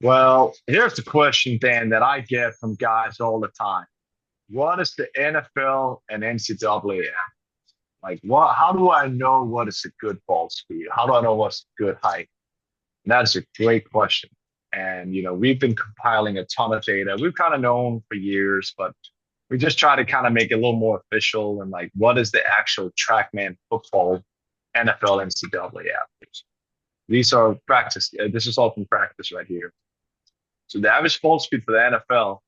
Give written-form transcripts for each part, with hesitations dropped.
Well, here's the question, Dan, that I get from guys all the time. What is the NFL and NCAA at? Like, what? How do I know what is a good ball speed? How do I know what's a good height? And that is a great question. And we've been compiling a ton of data. We've kind of known for years, but we just try to kind of make it a little more official and like, what is the actual Trackman Football NFL NCAA average? These are practice. This is all from practice right here. So the average ball speed for the NFL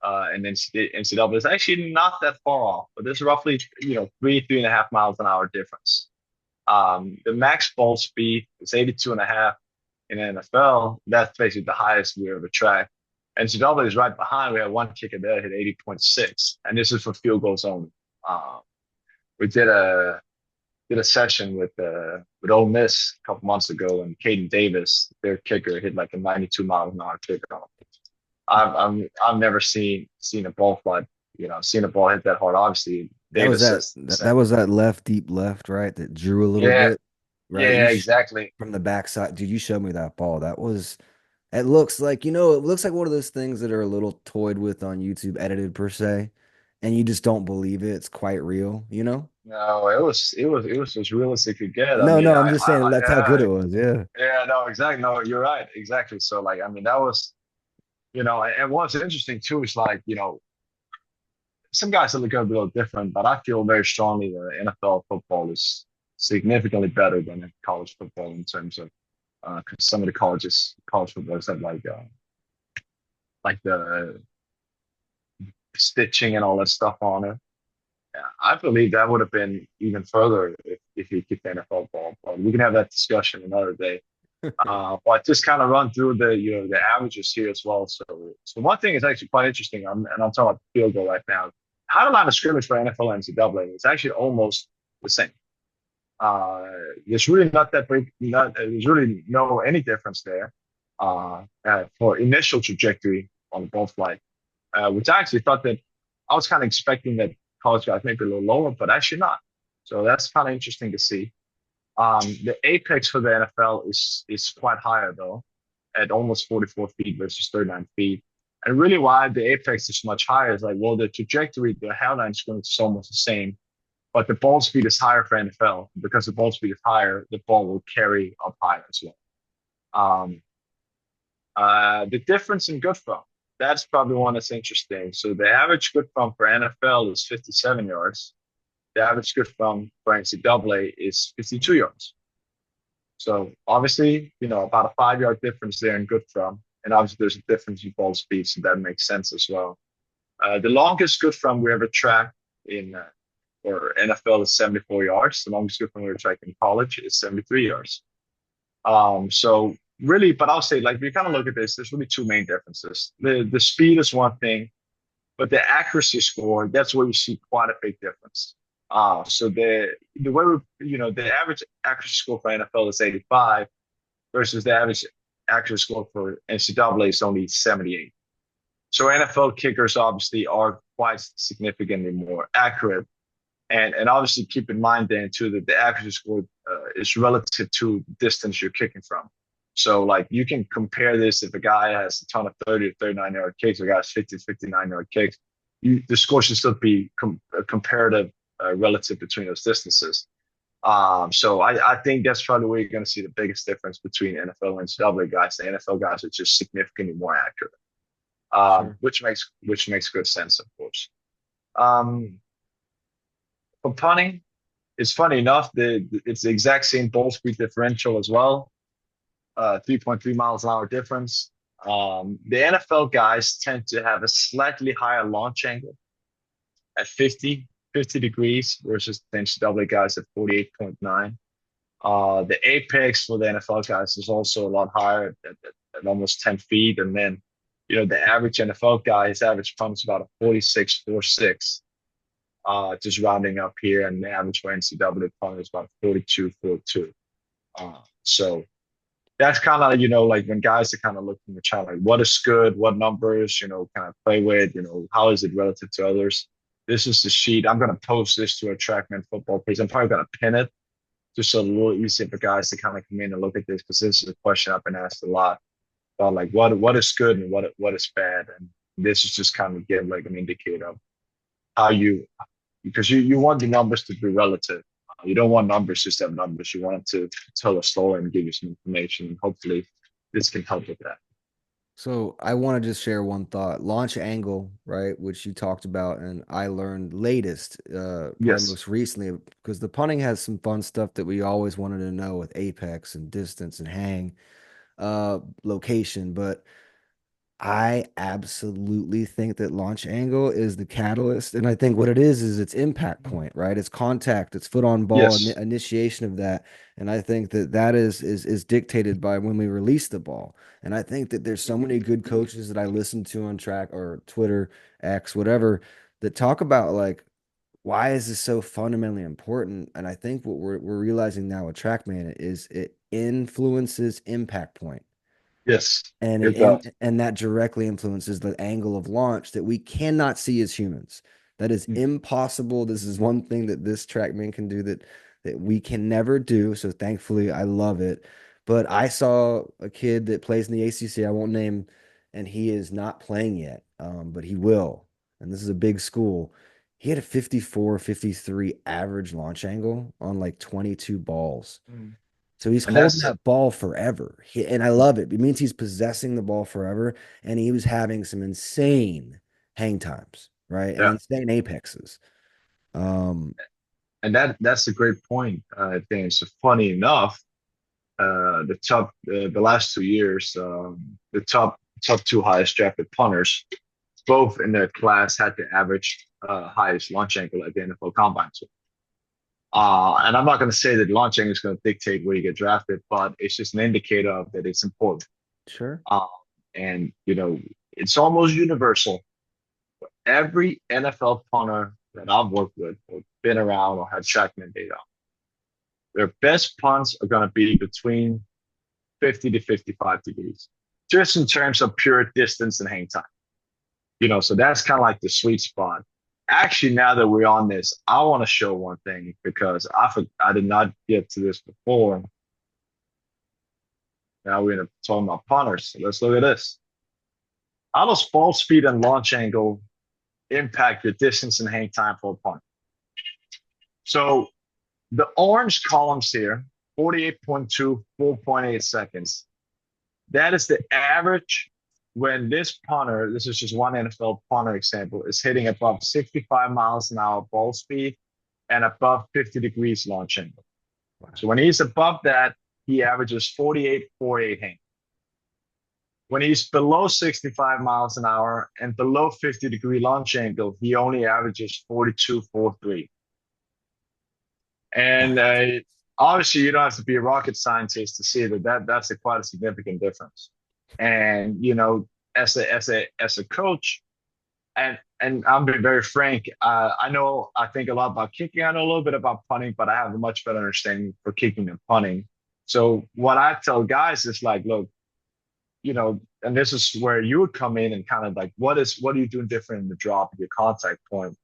and then NCAA is actually not that far off, but there's roughly 3.5 miles an hour difference. The max ball speed is 82 and a half in the NFL. That's basically the highest we ever tracked. NCAA is right behind. We have one kicker there hit 80.6, and this is for field goals only. Um, we did a session with Ole Miss a couple months ago, and Caden Davis, their kicker, hit like a 92 mile an hour kicker. I've never seen a ball fly, seen a ball hit that hard. Obviously, That was Davis that says the that, same. that was that left deep left, right? That drew a little Yeah, bit, right? yeah, exactly. From the backside, dude. You showed me that ball. That was. It looks like it looks like one of those things that are a little toyed with on YouTube, edited per se, and you just don't believe it. It's quite real, you know? No, it was as real as it could get. I No, mean, no, I'm just saying that's how good it was. Yeah. yeah, no, exactly. No, you're right, exactly. So like, I mean, that was, and what's interesting too is like, some guys are going to be a little different, but I feel very strongly that NFL football is significantly better than college football in terms of, 'cause some of the college footballs have like the stitching and all that stuff on it. Yeah, I believe that would have been even further if you keep the NFL ball. But we can have that discussion another day. But just kind of run through the averages here as well. So one thing is actually quite interesting. I'm talking about the field goal right now. How the line of scrimmage for NFL and NCAA is actually almost the same. Uh, there's really not that big. There's really no any difference there for initial trajectory on the ball flight, which I actually thought that I was kind of expecting that college guys maybe a little lower, but actually not. So that's kind of interesting to see. The apex for the NFL is quite higher though, at almost 44 feet versus 39 feet. And really, why the apex is much higher is like, well, the trajectory, the hairline is going to be almost the same, but the ball speed is higher for NFL because the ball speed is higher. The ball will carry up higher as well. Um, the difference in good from that's probably one that's interesting. So the average good from for NFL is 57 yards. The average good from for NCAA is 52 yards. So obviously, about a 5 yard difference there in good from, and obviously there's a difference in ball speed, so that makes sense as well. The longest good from we ever tracked in for NFL is 74 yards. The longest good from we ever tracked in college is 73 yards. So really, but I'll say like if you kind of look at this, there's really two main differences. The speed is one thing, but the accuracy score, that's where you see quite a big difference. So the way the average accuracy score for NFL is 85 versus the average accuracy score for NCAA is only 78. So NFL kickers obviously are quite significantly more accurate, and obviously keep in mind then too that the accuracy score is relative to the distance you're kicking from. So like you can compare this if a guy has a ton of 30 to 39 yard kicks, or a guy has 50 to 59 yard kicks, the score should still be comparative relative between those distances. So I think that's probably where you're going to see the biggest difference between NFL and NCAA guys. The NFL guys are just significantly more accurate, Sure. which makes good sense, of course. Um, for punting, it's funny enough it's the exact same ball speed differential as well, 3.3 miles an hour difference. The NFL guys tend to have a slightly higher launch angle at 50 degrees versus the NCAA guys at 48.9. The apex for the NFL guys is also a lot higher at almost 10 feet. And then, the average NFL guy, his average punt is about a 46.46, just rounding up here. And the average for NCAA punt is about 42.42. So that's kind of, like when guys are kind of looking at trying like what is good, what numbers, kind of play with, how is it relative to others. This is the sheet. I'm going to post this to a Trackman football page. I'm probably going to pin it just so a little easier for guys to kind of come in and look at this because this is a question I've been asked a lot. about like what is good and what is bad, and this is just kind of give like an indicator of how you because you want the numbers to be relative. You don't want numbers just to have numbers. You want it to tell a story and give you some information. And hopefully, this can help with that. So I want to just share one thought. Launch angle, right, which you talked about, and I learned latest, probably Yes. most recently, because the punting has some fun stuff that we always wanted to know with apex and distance and hang, location, but I absolutely think that launch angle is the catalyst. And I think what it is it's impact point, right? It's contact, it's foot on ball, Yes. initiation of that. And I think that that is dictated by when we release the ball. And I think that there's so many good coaches that I listen to on track or Twitter, X, whatever, that talk about like, why is this so fundamentally important? And I think what we're realizing now with TrackMan is it influences impact point Yes. and It does. and that directly influences the angle of launch that we cannot see as humans. That is Mm. impossible. This is one thing that this TrackMan can do that we can never do. So thankfully, I love it. But I saw a kid that plays in the ACC. I won't name, and he is not playing yet, but he will. And this is a big school. He had a 54, 53 average launch angle on like 22 balls. Mm. So he's And holding that's that ball forever. And I love it. It means he's possessing the ball forever. And he was having some insane hang times, right? And yeah. insane apexes. Um, And that's a great point. I think so. Funny enough, the last 2 years, the top two highest drafted punters, both in their class, had the average highest launch angle at the NFL Combine. So, and I'm not going to say that launch angle is going to dictate where you get drafted, but it's just an indicator of that it's important. sure. Um, and it's almost universal. Every NFL punter that I've worked with, or been around, or had TrackMan data, their best punts are going to be between 50 to 55 degrees, just in terms of pure distance and hang time. So that's kind of like the sweet spot. Actually, now that we're on this, I want to show one thing because I did not get to this before. Now we're going to talk about punters. So let's look at this. How does ball speed and launch angle impact your distance and hang time for a punt? So the orange columns here, 48.2, 4.8 seconds. That is the average when this punter, this is just one NFL punter example, is hitting above 65 miles an hour ball speed and above 50 degrees launch angle. Wow. So when he's above that, he averages 48.48 hang. When he's below 65 miles an hour and below 50-degree launch angle, he only averages 42.43. And obviously, you don't have to be a rocket scientist to see that's quite a significant difference. And as a coach, and I'm being very frank, I think a lot about kicking. I know a little bit about punting, but I have a much better understanding for kicking and punting. So what I tell guys is like, look, and this is where you would come in and kind of like, what are you doing different in the drop of your contact point?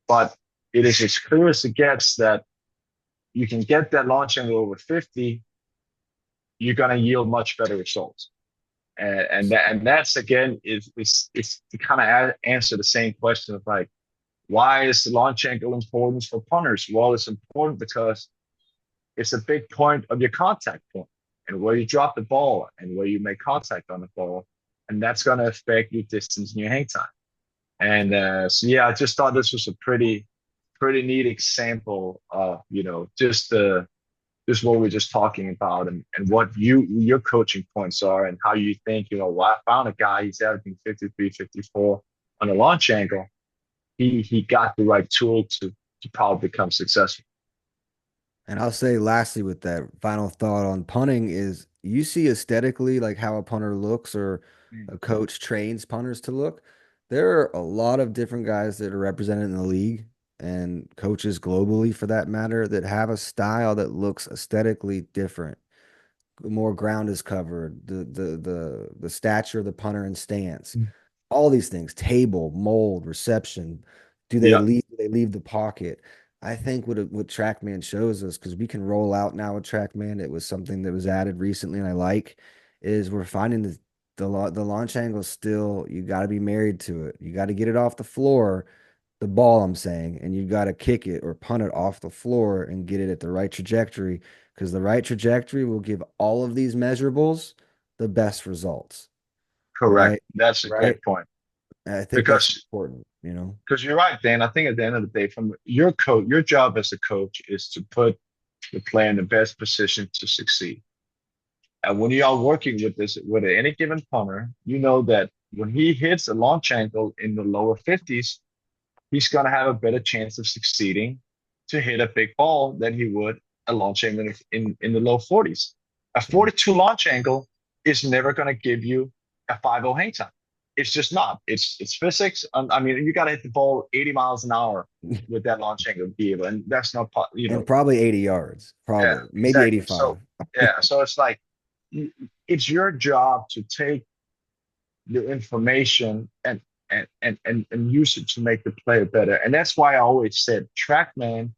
But it is as clear as it gets that you can get that launch angle over 50, you're going to yield much better results. And that's again is to kind of answer the same question of like, why is the launch angle important for punters? Well, it's important because it's a big point of your contact point and where you drop the ball and where you make contact on the ball, and that's going to affect your distance and your hang time. And so yeah, I just thought this was a pretty neat example of just what we're just talking about and what your coaching points are and how you think, well, I found a guy, he's averaging 53, 54 on a launch angle. He got the right tool to probably become successful. And I'll say lastly with that final thought on punting is you see aesthetically like how a punter looks or Mm. a coach trains punters to look. There are a lot of different guys that are represented in the league and coaches globally for that matter that have a style that looks aesthetically different. More ground is covered, the stature of the punter and stance, all these things, table, mold, reception. Yeah. Do they leave the pocket? I think what TrackMan shows us, because we can roll out now with TrackMan, it was something that was added recently and I like, is we're finding the launch angle still, you got to be married to it. You got to get it off the floor, the ball I'm saying, and you got to kick it or punt it off the floor and get it at the right trajectory because the right trajectory will give all of these measurables the best results, Correct. right? That's a Right. great point I think that's because important, you know. you're right, Dan. I think at the end of the day, from your coach, your job as a coach is to put the player in the best position to succeed. And when you are working with this with any given punter, you know that when he hits a launch angle in the lower 50s, he's going to have a better chance of succeeding to hit a big ball than he would a launch angle in the low 40s. A Sure. 42 launch angle is never going to give you a 5-0 hang time. It's just not. It's physics. I mean, you got to hit the ball 80 miles an hour with that launch angle to be able, and that's not, And probably 80 yards, yeah, probably, maybe exactly. So 85. yeah, so it's like it's your job to take the information and use it to make the player better. And that's why I always said Trackman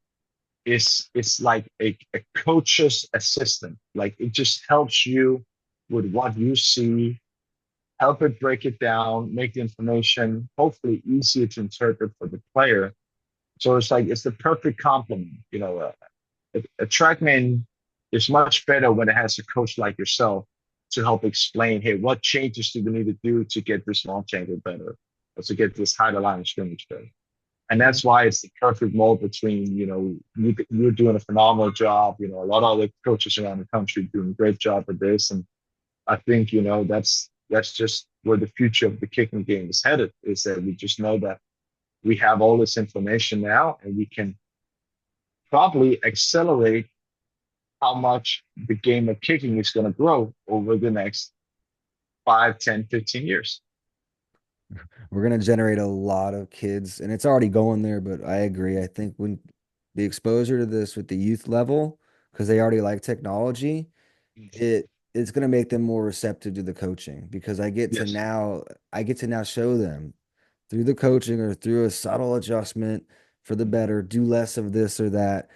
is it's like a coach's assistant. Like it just helps you with what you see, help it break it down, make the information hopefully easier to interpret for the player. So it's like it's the perfect complement. A Trackman is much better when it has a coach like yourself to help explain, hey, what changes do we need to do to get this launch angle better, or to get this higher line of scrimmage better? And Yeah. that's why it's the perfect mold between, you're doing a phenomenal job. A lot of other coaches around the country doing a great job at this. And I think, that's just where the future of the kicking game is headed, is that we just know that we have all this information now and we can probably accelerate how much the game of kicking is going to grow over the next 5, 10, 15 years. We're going to generate a lot of kids, and it's already going there, but I agree. I think when the exposure to this with the youth level, because they already like technology, it's going to make them more receptive to the coaching because Yes. I get to now show them through the coaching or through a subtle adjustment for the better, do less of this or that,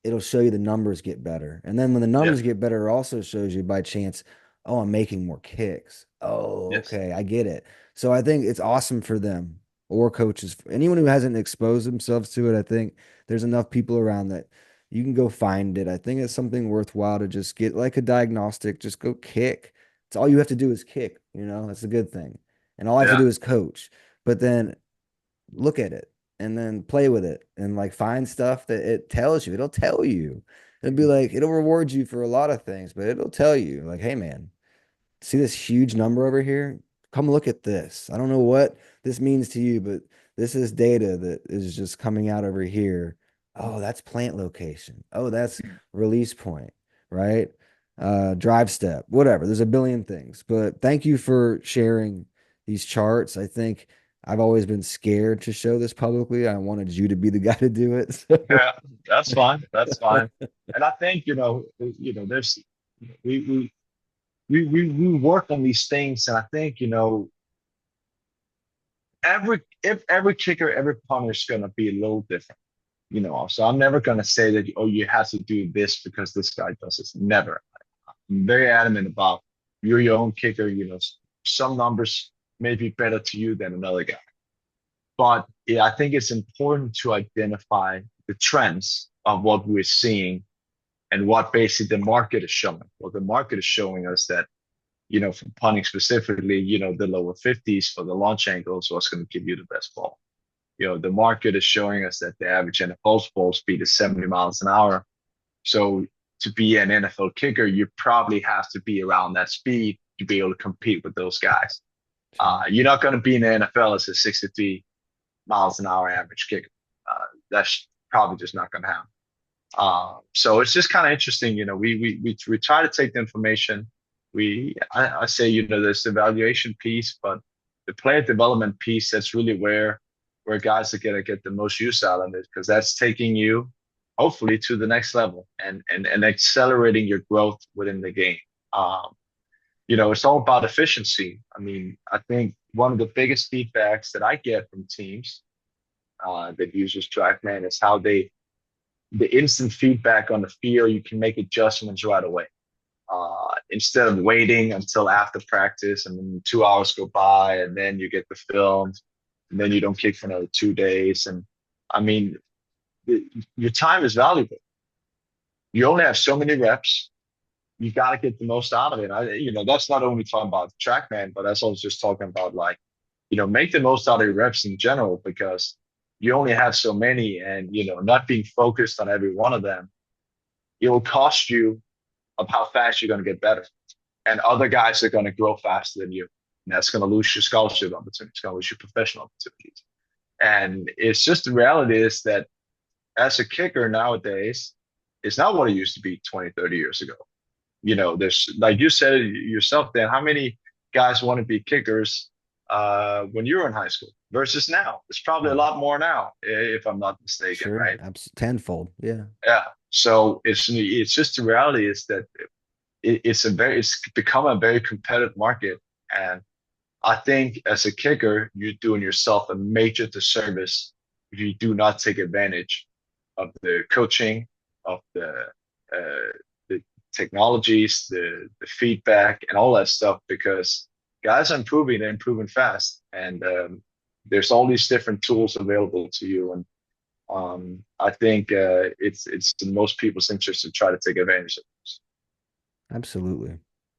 it'll show you the numbers get better. And then when the numbers Yes. get better, it also shows you by chance, oh, I'm making more kicks. Oh, Yes. okay, I get it. So I think it's awesome for them or coaches. Anyone who hasn't exposed themselves to it, I think there's enough people around that you can go find it. I think it's something worthwhile to just get like a diagnostic, just go kick. It's all you have to do is kick, that's a good thing. And all I have to Yeah. do is coach. But then look at it and then play with it and like find stuff that it tells you. It'll tell you. It'll be like, it'll reward you for a lot of things, but it'll tell you, like, hey, man, see this huge number over here? Come look at this. I don't know what this means to you, but this is data that is just coming out over here. Oh, that's plant location. Oh, that's release point, right? Drive step, whatever. There's a billion things. But thank you for sharing these charts. I think I've always been scared to show this publicly. I wanted you to be the guy to do it. So Yeah. That's fine. That's fine. And I think, there's we work on these things, and I think, every kicker, every punter is gonna be a little different. So I'm never gonna say that, oh, you have to do this because this guy does this. Never. I'm very adamant about you're your own kicker. Some numbers may be better to you than another guy. But yeah, I think it's important to identify the trends of what we're seeing and what basically the market is showing. Well, the market is showing us that, from punting specifically, the lower 50s for the launch angle is what's going to give you the best ball. The market is showing us that the average NFL ball speed is 70 miles an hour. So to be an NFL kicker, you probably have to be around that speed to be able to compete with those guys. sure. You're not going to be in the NFL as a 63 miles an hour average kicker. That's probably just not going to happen. So it's just kind of interesting. We try to take the information. I say, there's the evaluation piece, but the player development piece, that's really where guys are gonna get the most use out of it, because that's taking you hopefully to the next level and accelerating your growth within the game. Um, it's all about efficiency. I mean, I think one of the biggest feedbacks that I get from teams that uses TrackMan is how the instant feedback on the field, you can make adjustments right away. instead of waiting until after practice and then 2 hours go by and then you get the film and then you don't kick for another 2 days. And I mean, your time is valuable. You only have so many reps. You got to get the most out of it. That's not only talking about TrackMan, but that's also just talking about like, make the most out of your reps in general because you only have so many and, not being focused on every one of them, it will cost you of how fast you're going to get better. And other guys are going to grow faster than you. And that's going to lose your scholarship opportunities. It's going to lose your professional opportunities. And it's just the reality is that as a kicker nowadays, it's not what it used to be 20, 30 years ago. There's like you said yourself, Dan, how many guys want to be kickers when you were in high school versus now? It's probably a Oh, lot more now, if I'm not mistaken, sure. right? Tenfold. Yeah. Yeah. So it's just the reality is that it's become a very competitive market, and I think as a kicker, you're doing yourself a major disservice if you do not take advantage of the coaching, of the technologies, the feedback, and all that stuff. Because guys are improving, they're improving fast, and there's all these different tools available to you. And I think it's in most people's interest to try to take advantage of this. Absolutely.